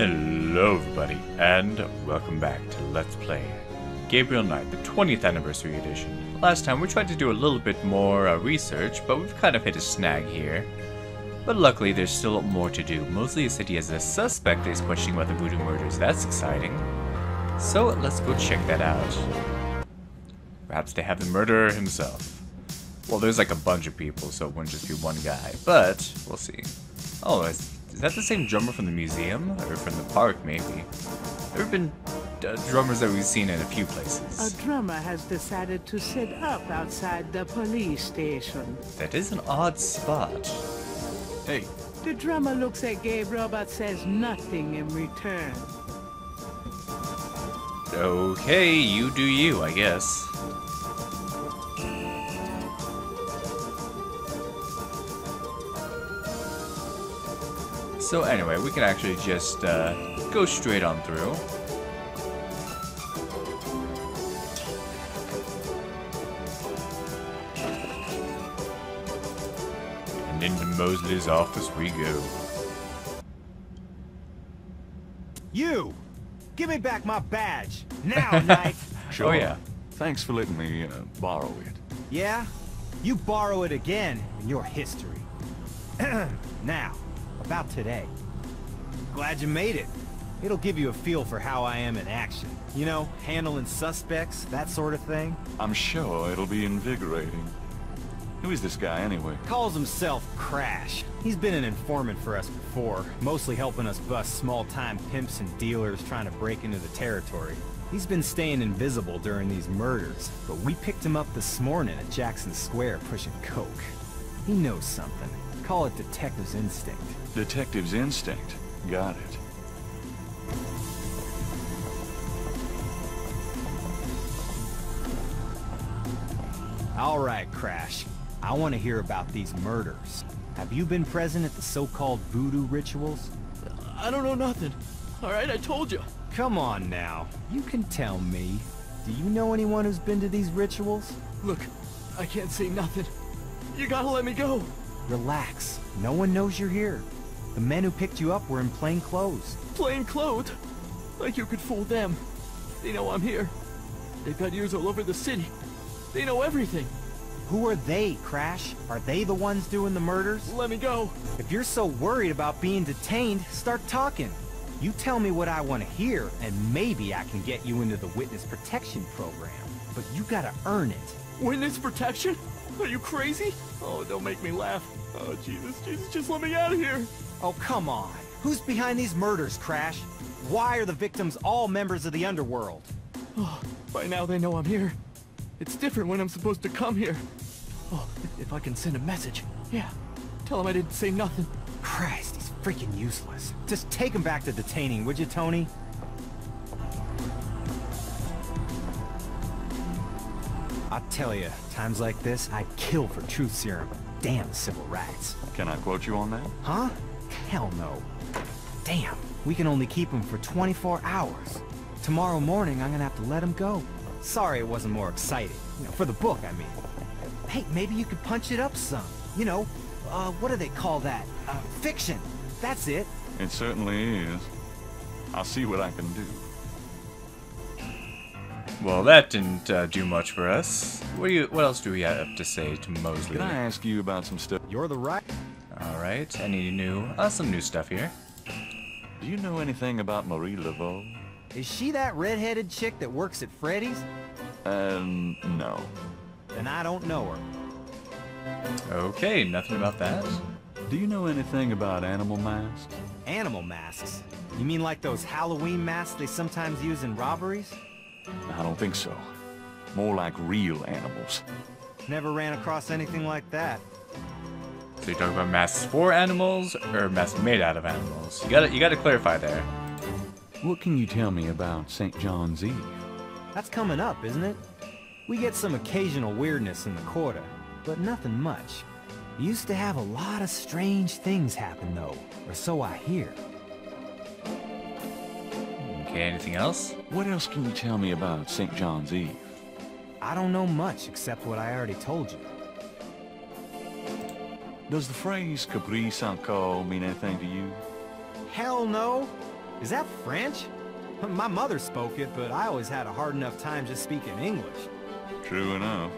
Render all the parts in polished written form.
Hello everybody, and welcome back to Let's Play Gabriel Knight, the 20th Anniversary Edition. Last time we tried to do a little bit more research, but we've kind of hit a snag here. But luckily there's still more to do. Mostly the city has a suspect that is questioning about the voodoo murders. That's exciting. So let's go check that out. Perhaps they have the murderer himself. Well, there's like a bunch of people, so it wouldn't just be one guy, but we'll see. Oh, is that the same drummer from the museum? Or from the park, maybe? There have been drummers that we've seen in a few places. A drummer has decided to sit up outside the police station. That is an odd spot. Hey. The drummer looks at Gabriel but says nothing in return. Okay, you do you, I guess. So anyway, we can actually just go straight on through. And into Mosley's office we go. You! Give me back my badge! Now, Knight! Sure. Oh yeah. Thanks for letting me borrow it. Yeah? You borrow it again in your history. Now, about today. Glad you made it. It'll give you a feel for how I am in action. You know, handling suspects, that sort of thing. I'm sure it'll be invigorating. Who is this guy, anyway? Calls himself Crash. He's been an informant for us before, mostly helping us bust small-time pimps and dealers trying to break into the territory. He's been staying invisible during these murders, but we picked him up this morning at Jackson Square pushing coke. He knows something. Call it detective's instinct. Detective's instinct. Got it. All right, Crash. I want to hear about these murders. Have you been present at the so-called voodoo rituals? I don't know nothing. Alright, I told you. Come on now. You can tell me. Do you know anyone who's been to these rituals? Look, I can't say nothing. You gotta let me go. Relax. No one knows you're here. The men who picked you up were in plain clothes. Plain clothed. Like you could fool them. They know I'm here. They've got ears all over the city. They know everything. Who are they, Crash? Are they the ones doing the murders? Let me go. If you're so worried about being detained, start talking. You tell me what I want to hear, and maybe I can get you into the witness protection program. But you gotta earn it. Witness protection? Are you crazy? Oh, don't make me laugh. Oh, Jesus, just let me out of here. Oh, come on. Who's behind these murders, Crash? Why are the victims all members of the underworld? Oh, by now they know I'm here. It's different when I'm supposed to come here. Oh, if I can send a message. Yeah, tell him I didn't say nothing. Christ, he's freaking useless. Just take him back to detaining, would you, Tony? I'll tell you, times like this, I'd kill for truth serum. Damn civil rights. Can I quote you on that? Huh? Hell no. Damn, we can only keep him for 24 hours. Tomorrow morning, I'm gonna have to let him go. Sorry it wasn't more exciting. You know, for the book, I mean. Hey, maybe you could punch it up some. You know, what do they call that? Fiction. That's it. It certainly is. I'll see what I can do. Well, that didn't do much for us. What else do we have to say to Mosley? Can I ask you about some stuff? You're the right. Alright, some new stuff here. Do you know anything about Marie Laveau? Is she that red-headed chick that works at Freddy's? No. Then I don't know her. Okay, nothing about that. Do you know anything about animal masks? Animal masks? You mean like those Halloween masks they sometimes use in robberies? I don't think so. More like real animals. Never ran across anything like that. So you're talking about masks for animals or masks made out of animals? You gotta clarify there. What can you tell me about St. John's Eve? That's coming up, isn't it? We get some occasional weirdness in the quarter, but nothing much. Used to have a lot of strange things happen, though, or so I hear. Okay, anything else? What else can you tell me about St. John's Eve? I don't know much except what I already told you. Does the phrase Caprice encore mean anything to you? Hell no! Is that French? My mother spoke it, but I always had a hard enough time just speaking English. True enough.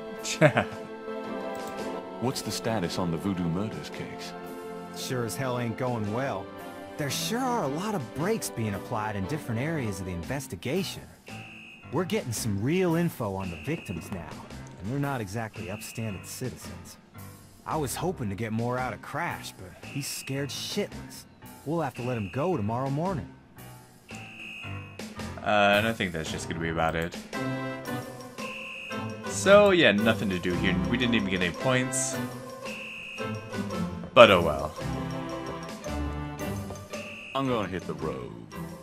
What's the status on the voodoo murders case? Sure as hell ain't going well. There sure are a lot of breaks being applied in different areas of the investigation. We're getting some real info on the victims now, and they're not exactly upstanding citizens. I was hoping to get more out of Crash, but he's scared shitless. We'll have to let him go tomorrow morning. And I think that's just gonna be about it. So yeah, nothing to do here. We didn't even get any points. But oh well. I'm gonna hit the road.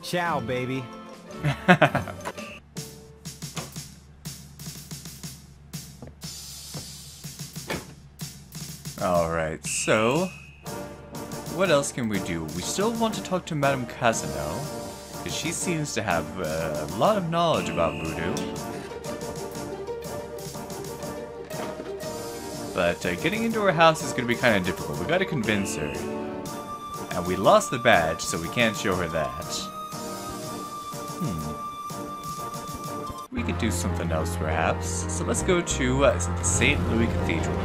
Ciao, baby. Alright, so what else can we do? We still want to talk to Madame Casino, because she seems to have a lot of knowledge about voodoo. But getting into her house is going to be kind of difficult. We got to convince her. And we lost the badge, so we can't show her that. We could do something else, perhaps. So let's go to the St. Louis Cathedral.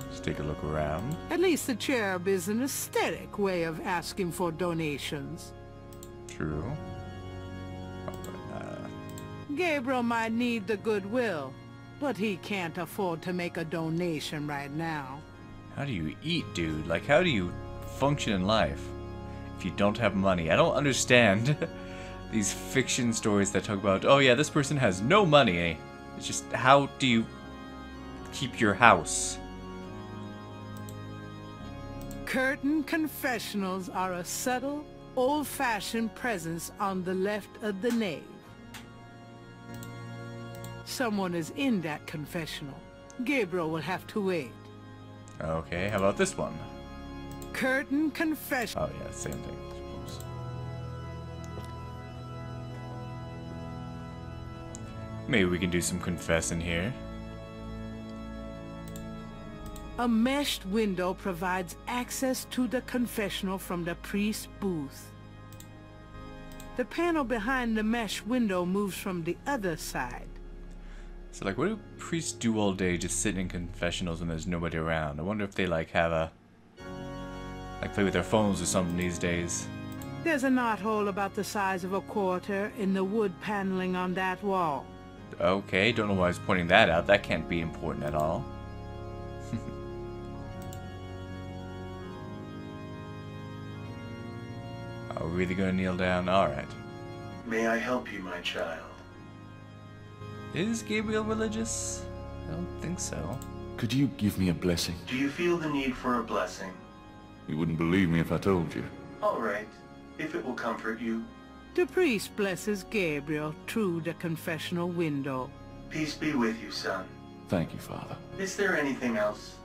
Let's take a look around. At least the cherub is an aesthetic way of asking for donations. True. Gabriel might need the goodwill, but he can't afford to make a donation right now. How do you eat, dude? Like, how do you function in life if you don't have money? I don't understand these fiction stories that talk about, oh yeah, this person has no money. It's just, how do you keep your house? Curtain confessionals are a subtle, old-fashioned presence on the left of the nave. Someone is in that confessional. Gabriel will have to wait. Okay, how about this one? Curtain confession. Oh yeah, same thing, I suppose. Maybe we can do some confessing here. A meshed window provides access to the confessional from the priest's booth. The panel behind the mesh window moves from the other side. So like, what do priests do all day just sitting in confessionals when there's nobody around? I wonder if they like have a, like, play with their phones or something these days. There's a knothole about the size of a quarter in the wood paneling on that wall. Okay, don't know why I was pointing that out. That can't be important at all. Are we really gonna kneel down? Alright. May I help you, my child? Is Gabriel religious? I don't think so. Could you give me a blessing? Do you feel the need for a blessing? You wouldn't believe me if I told you. All right, if it will comfort you. The priest blesses Gabriel through the confessional window. Peace be with you, son. Thank you, Father. Is there anything else?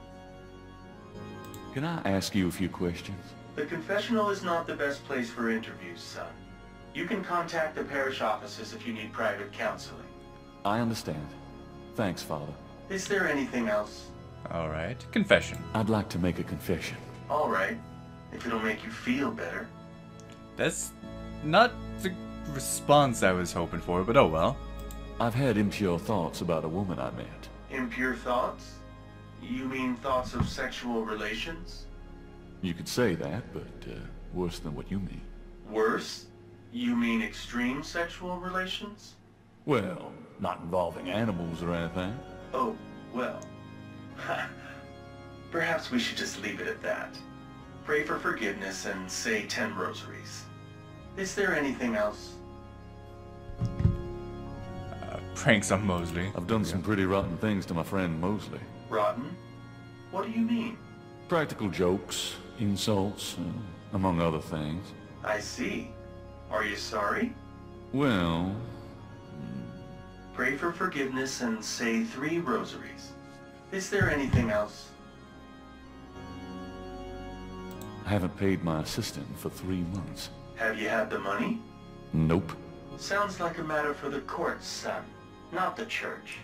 Can I ask you a few questions? The confessional is not the best place for interviews, son. You can contact the parish offices if you need private counseling. I understand. Thanks, Father. Is there anything else? Alright. Confession. I'd like to make a confession. All right, if it'll make you feel better. That's not the response I was hoping for, but oh well. I've had impure thoughts about a woman I met. Impure thoughts? You mean thoughts of sexual relations? You could say that, but worse than what you mean. Worse? You mean extreme sexual relations? Well, not involving animals or anything. Oh, well. Perhaps we should just leave it at that. Pray for forgiveness and say 10 rosaries. Is there anything else? Pranks on Mosley. I've done some pretty rotten things to my friend Mosley. Rotten? What do you mean? Practical jokes, insults, among other things. I see. Are you sorry? Well... Pray for forgiveness and say 3 rosaries. Is there anything else? I haven't paid my assistant for 3 months. Have you had the money? Nope. Sounds like a matter for the courts, son, not the church.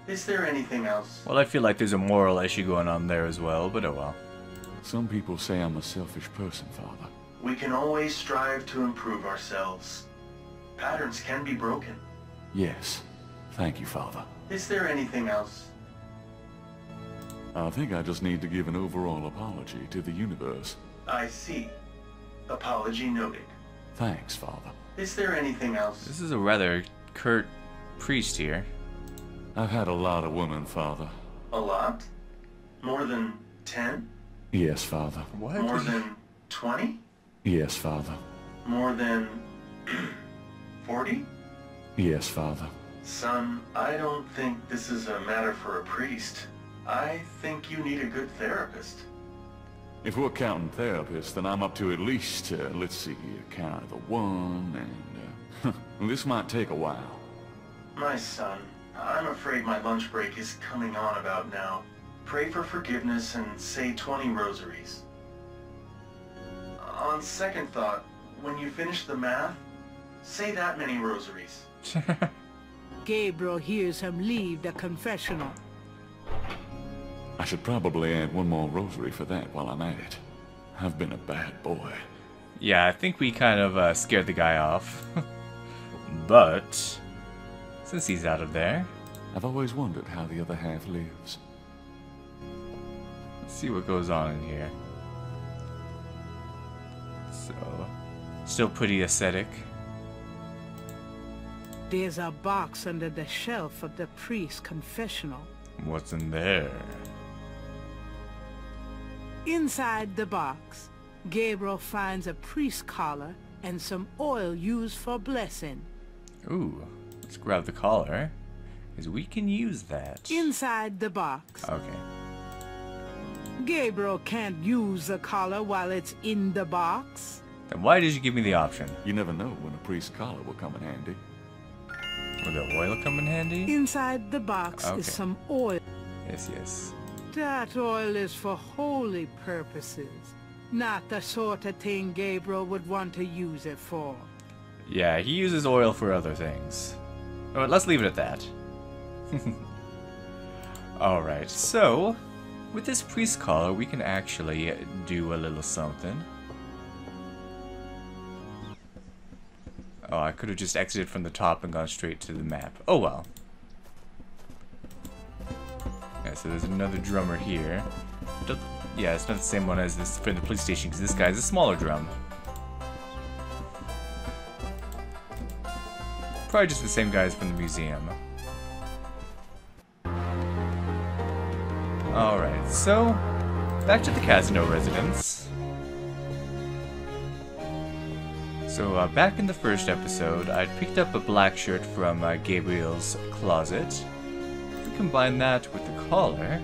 Is there anything else? Well, I feel like there's a moral issue going on there as well, but oh well. Some people say I'm a selfish person, Father. We can always strive to improve ourselves. Patterns can be broken. Yes. Thank you, Father. Is there anything else? I think I just need to give an overall apology to the universe. I see. Apology noted. Thanks, Father. Is there anything else? This is a rather curt priest here. I've had a lot of women, Father. A lot? More than 10? Yes, Father. What? More than 20? Yes, Father. More than 40? Yes, Father. Son, I don't think this is a matter for a priest. I think you need a good therapist. If we're counting therapists, then I'm up to at least, let's see, count the one, and, this might take a while. My son, I'm afraid my lunch break is coming on about now. Pray for forgiveness and say 20 rosaries. On second thought, when you finish the math, say that many rosaries. Gabriel hears him leave the confessional. I should probably add one more rosary for that while I'm at it. I've been a bad boy. Yeah, I think we kind of scared the guy off. But since he's out of there, I've always wondered how the other half lives. let's see what goes on in here. So, still pretty aesthetic. There's a box under the shelf of the priest's confessional. What's in there? Inside the box, Gabriel finds a priest collar and some oil used for blessing. Ooh, let's grab the collar, because we can use that. Inside the box, Okay. Gabriel can't use the collar while it's in the box. Then why did you give me the option? You never know when a priest's collar will come in handy. Will the oil come in handy? Inside the box Okay. is some oil. Yes, yes. That oil is for holy purposes, not the sort of thing Gabriel would want to use it for. Yeah, he uses oil for other things. Alright, let's leave it at that. Alright, so with this priest collar, we can actually do a little something. Oh, I could have just exited from the top and gone straight to the map. Oh well. Yeah, so there's another drummer here. Yeah, it's not the same one as this from the police station, because this guy's a smaller drum. Probably just the same guys from the museum. Alright, so back to the Casino residence. So back in the first episode, I'd picked up a black shirt from Gabriel's closet. If we combine that with the collar...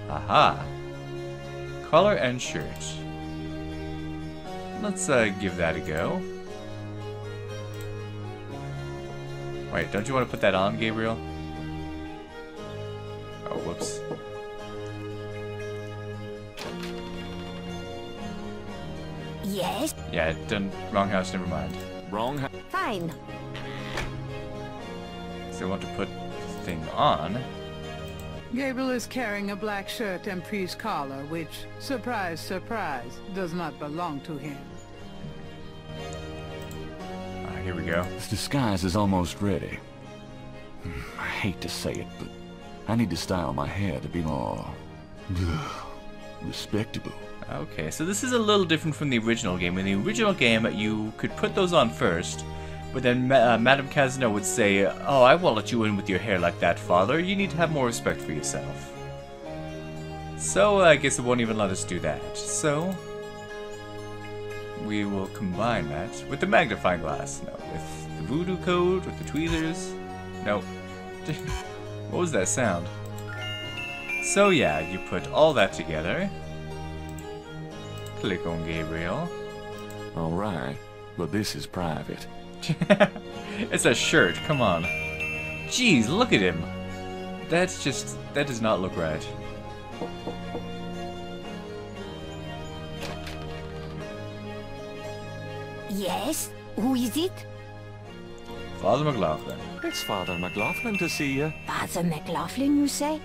Aha! Collar and shirt. Let's give that a go. Wait, don't you want to put that on, Gabriel? Oh, whoops. Yes? Yeah, done. Wrong house, never mind. Wrong. Fine. So I want to put the thing on. Gabriel is carrying a black shirt and priest collar, which, surprise, surprise, does not belong to him. Here we go. This disguise is almost ready. I hate to say it, but I need to style my hair to be more... respectable. Okay, so this is a little different from the original game. In the original game, you could put those on first, but then Madame Casino would say, "Oh, I won't let you in with your hair like that, Father. You need to have more respect for yourself." So I guess it won't even let us do that. So we will combine that with the magnifying glass. No, with the voodoo code, with the tweezers. No. What was that sound? So yeah, you put all that together. Click on Gabriel. Alright, but this is private. It's a shirt, come on. Jeez, look at him. That does not look right. Yes? Who is it? Father McLaughlin. It's Father McLaughlin to see you. Father McLaughlin, you say?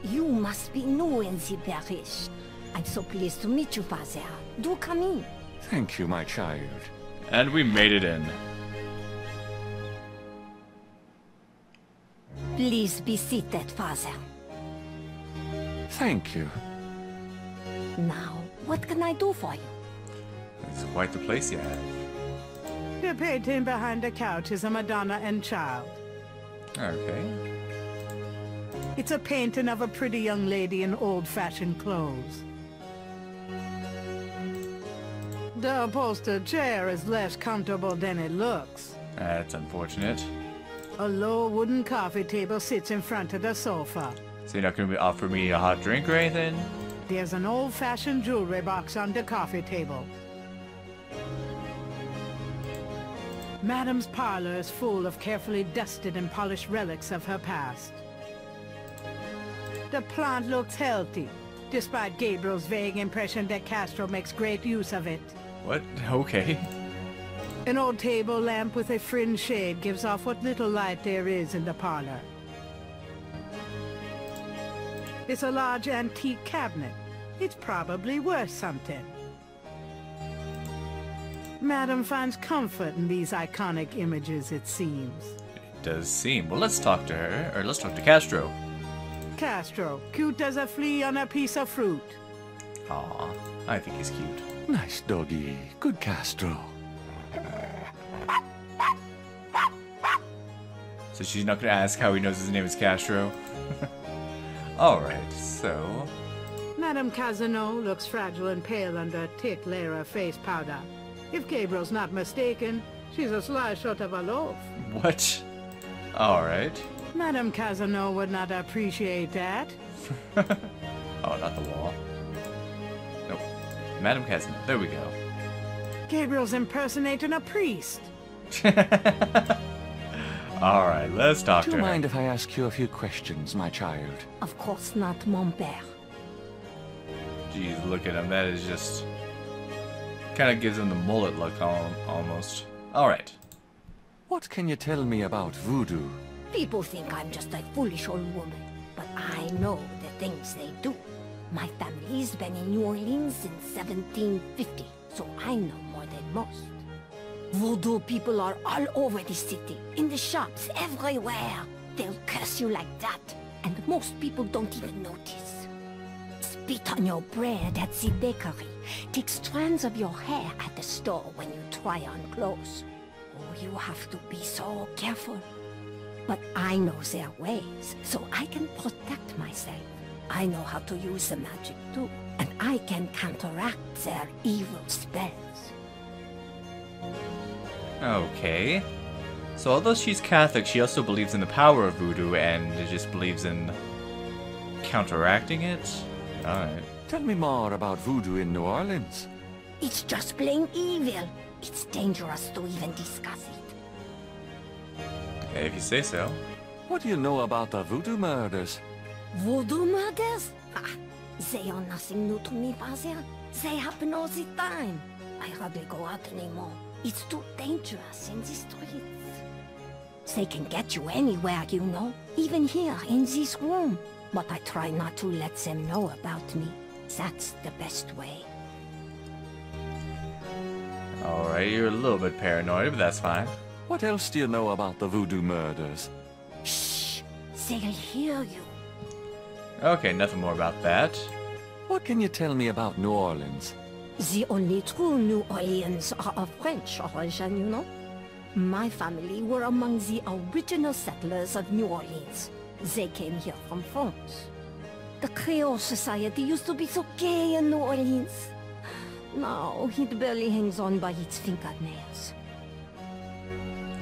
You must be new in the parish. I'm so pleased to meet you, Father. Do come in. Thank you, my child. And we made it in. Please be seated, Father. Thank you. Now, what can I do for you? It's quite the place you have. The painting behind the couch is a Madonna and Child. Okay. It's a painting of a pretty young lady in old-fashioned clothes. The upholstered chair is less comfortable than it looks. That's unfortunate. A low wooden coffee table sits in front of the sofa. So you're not going to offer me a hot drink or anything? There's an old-fashioned jewelry box on the coffee table. Madam's parlor is full of carefully dusted and polished relics of her past. The plant looks healthy, despite Gabriel's vague impression that Castro makes great use of it. What? Okay. An old table lamp with a fringe shade gives off what little light there is in the parlor. It's a large antique cabinet. It's probably worth something. Madam finds comfort in these iconic images, it seems. It does seem. Well, let's talk to her, or let's talk to Castro. Castro, cute as a flea on a piece of fruit. Aw, I think he's cute. Nice doggy. Good Castro. So she's not going to ask how he knows his name is Castro? Alright, so... Madame Casino looks fragile and pale under a thick layer of face powder. If Gabriel's not mistaken, she's a slice short of a loaf. What? Alright. Madame Casino would not appreciate that. Oh, not the wall. Nope. Madame Casino. There we go. Gabriel's impersonating a priest. Alright, let's talk Do to you her. mind if I ask you a few questions, my child? Of course not, mon père. Jeez, look at him. That is just... kind of gives him the mullet look almost. Alright. What can you tell me about voodoo? People think I'm just a foolish old woman, but I know the things they do. My family's been in New Orleans since 1750, so I know more than most. Voodoo people are all over the city, in the shops, everywhere. They'll curse you like that, and most people don't even notice. Spit on your bread at the bakery. Take strands of your hair at the store when you try on clothes. Oh, you have to be so careful. But I know their ways, so I can protect myself. I know how to use the magic too, and I can counteract their evil spells. Okay. So although she's Catholic, she also believes in the power of voodoo and just believes in counteracting it? Alright. Tell me more about voodoo in New Orleans. It's just plain evil. It's dangerous to even discuss it. If you say so. What do you know about the voodoo murders? Voodoo murders? Ah, they are nothing new to me, Father. They happen all the time. I hardly go out anymore. It's too dangerous in the streets. They can get you anywhere, you know. Even here, in this room. But I try not to let them know about me. That's the best way. Alright, you're a little bit paranoid, but that's fine. What else do you know about the voodoo murders? Shh! They'll hear you. Okay, nothing more about that. What can you tell me about New Orleans? The only true New Orleans are of French origin, you know. My family were among the original settlers of New Orleans. They came here from France. The Creole society used to be so gay in New Orleans. Now it barely hangs on by its fingernails.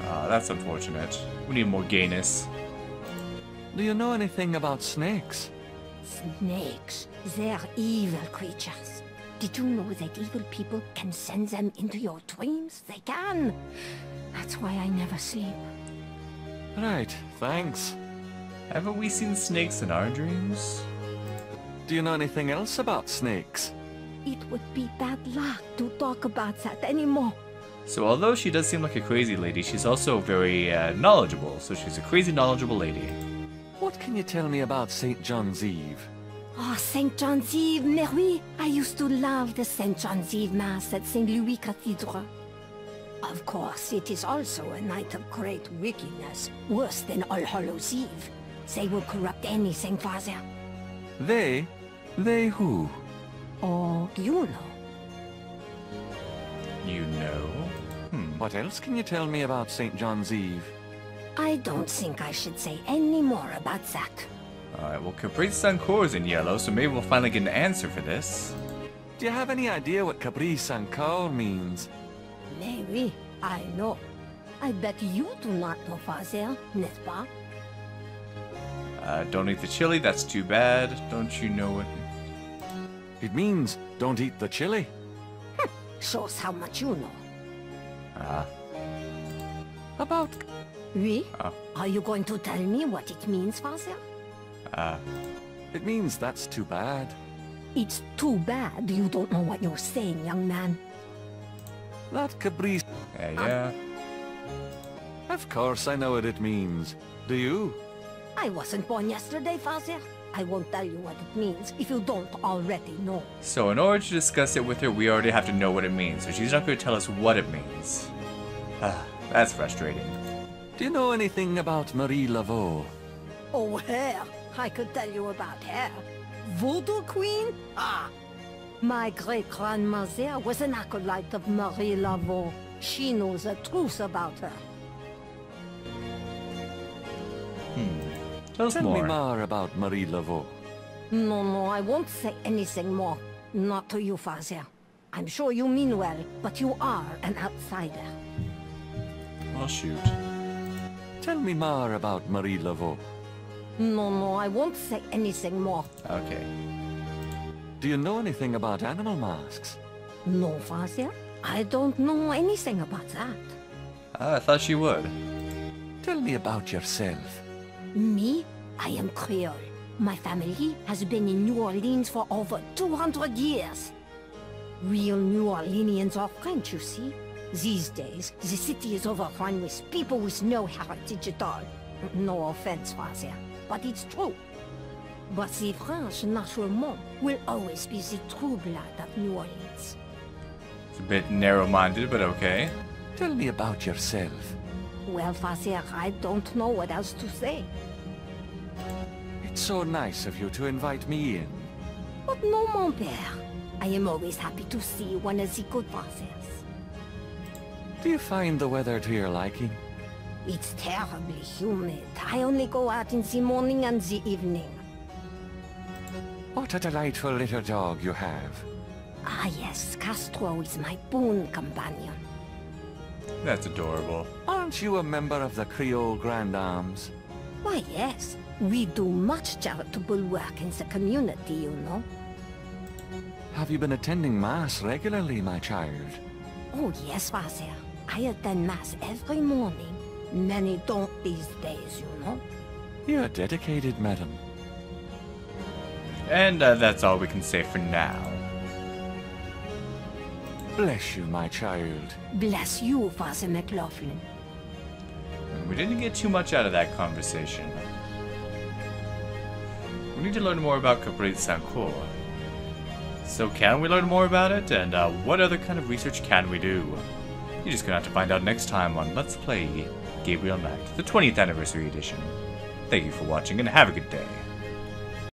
Ah, that's unfortunate. We need more gayness. Do you know anything about snakes? Snakes, they're evil creatures. Did you know that evil people can send them into your dreams? They can. That's why I never sleep. Right, thanks. Haven't we seen snakes in our dreams? Do you know anything else about snakes? It would be bad luck to talk about that anymore. So although she does seem like a crazy lady, she's also very knowledgeable. So she's a crazy knowledgeable lady. What can you tell me about St. John's Eve? Oh, St. John's Eve, mais oui. I used to love the St. John's Eve Mass at St. Louis Cathedral. Of course, it is also a night of great wickedness, worse than All Hallows Eve. They will corrupt anything, Father. They? They who? Oh, you know. You know? What else can you tell me about St. John's Eve? I don't think I should say any more about that. Alright, well, Caprice Sancour is in yellow, so maybe we'll finally get an answer for this. Do you have any idea what Caprice Sancour means? Maybe. I know. I bet you do not know, Father, n'est-ce pas? Don't eat the chili, that's too bad. Don't you know what... It means don't eat the chili. Shows how much you know. About... Oui? Are you going to tell me what it means, Father? It means that's too bad. It's too bad you don't know what you're saying, young man. That Caprice... Yeah. Of course I know what it means. Do you? I wasn't born yesterday, Father. I won't tell you what it means if you don't already know. So in order to discuss it with her, we already have to know what it means. So she's not going to tell us what it means. That's frustrating. Do you know anything about Marie Laveau? Oh, her. I could tell you about her. Voodoo Queen? Ah! My great-grandmother was an acolyte of Marie Laveau. She knows the truth about her. Tell us Tell me more. more about Marie Laveau. No, I won't say anything more. Not to you, Father. I'm sure you mean well, but you are an outsider. Well, shoot. Tell me more about Marie Laveau. No, I won't say anything more. Okay. Do you know anything about animal masks? No, Father. I don't know anything about that. I thought she would. Tell me about yourself. Me? I am Creole. My family has been in New Orleans for over 200 years. Real New Orleanians are French, you see. These days, the city is overrun with people with no heritage at all. No offense, Father, but it's true. But the French, naturellement, will always be the true blood of New Orleans. It's a bit narrow-minded, but okay. Tell me about yourself. Well, Father, I don't know what else to say. It's so nice of you to invite me in. But no, mon père. I am always happy to see one of the good fathers. Do you find the weather to your liking? It's terribly humid. I only go out in the morning and the evening. What a delightful little dog you have. Ah yes, Castro is my boon companion. That's adorable. Aren't you a member of the Creole Grand Arms? Why yes, we do much charitable work in the community, you know. Have you been attending Mass regularly, my child? Oh yes, Father. I attend Mass every morning. Many don't these days, you know. You're dedicated, madam. And that's all we can say for now. Bless you, my child. Bless you, Father McLaughlin. We didn't get too much out of that conversation. We need to learn more about Caprice Sancour. So can we learn more about it? And what other kind of research can we do? You're just gonna have to find out next time on Let's Play Gabriel Knight, the 20th Anniversary Edition. Thank you for watching and have a good day.